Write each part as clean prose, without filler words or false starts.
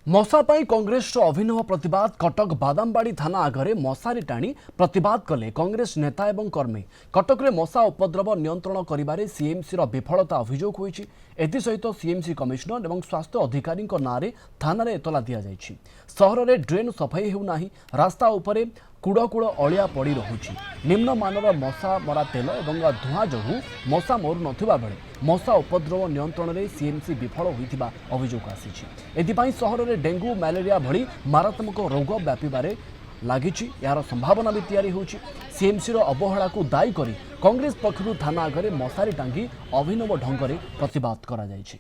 मशा पाई कांग्रेस अभिनव प्रतिवाद कटक बादामबाड़ी थाना आगे मशारी टाणी प्रतिवाद कले कांग्रेस नेता एवं कर्मी कटक में मशा उपद्रव नियंत्रण करिबारे सीएमसी विफलता अभियोग होईछि। एसहित सीएमसी कमिशनर और स्वास्थ्य अधिकारी नाँ थाना एतला दि जाइछि। सहर में ड्रेन सफाई हेउना, रास्ता उपरे कूड़कूड़ अलिया पड़ रहुछि। निम्नमानर मशा मरा तेल और धूआं जो मशा मरु नथिबा बेले मशा उपद्रव नियंत्रण में सीएमसी विफल होइतिबा अभियोग आसीछि। एथिपाई सहर में डेंगू मलेरिया भली मारात्मक रोग व्यापिबारे लागिछि। यार संभावना भी तैयारी होछि। सीएमसी अवहेला को दायी करी कांग्रेस पक्षरु थाना आगे मशारी टांगी अभिनव ढंग से प्रतिवाद करा जाइछि।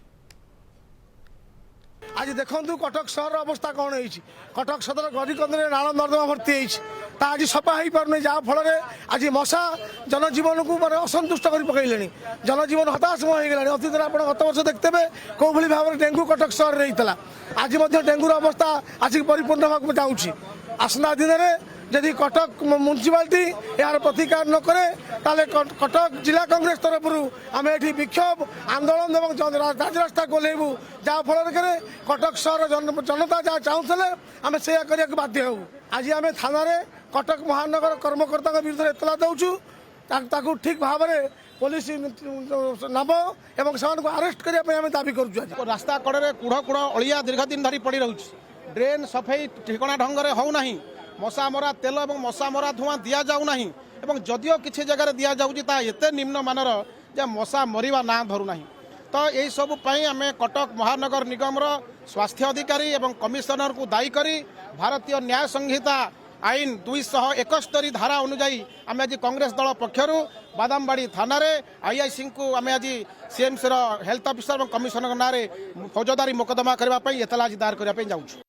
आज देखु कटक सहर अवस्था कौन है। कटक सदर गरीकंदे नाल नर्दमा भर्ती आज सफा हो पार जहाँफल आज मशा जनजीवन को मैं असंतुष्ट कर पकड़े। जनजीवन हताशमय हो गला। अतीत आप गत वर्ष देखते कौ भाई भाव में डेंगू कटक सहर में होता। आज डेंगूर अवस्था आज परिपूर्ण होगा जाऊँगी। आसना दिन में यदि कटक म्यूनिसिपालिटी यार प्रतिकार न करे ताले कटक जिला कांग्रेस तरफ आम ये विक्षोभ आंदोलन और राजरास्ता कोल्बू जहाँफल कटक सहर जनता जहाँ चाहूले आम से करने बाध्य हो। आज आम थाना कटक महानगर कर्मकर्ता विरुद्ध एतला दौचु ठीक भाव में पुलिस नब एवं से आरेस्ट करने दाबी करुँ। रास्ता कड़े कूड़ कूड़ अलिया दीर्घ दिन धरी पड़ रही। ड्रेन सफाई ठिकणा ढंग से होना। मशा मरा तेल और मशा मरा धूआं दि जाऊना। जदिओ किसी जगह दि जाते निम्न मानर जे मशा मरवा ना धरुना। तो यही सब आम कटक महानगर निगम स्वास्थ्य अधिकारी एवं कमिशनर को दायी करी भारतीय न्याय संहिता आईन 271 धारा अनुजाई आम आज कांग्रेस दल पक्षर बादामबाड़ी थाना आईआईसी को आम आज सीएमसी हेल्थ ऑफिसर और कमिशनर ना फौजदारी मोकदमा करने एतला आज दायर करने जाऊँ।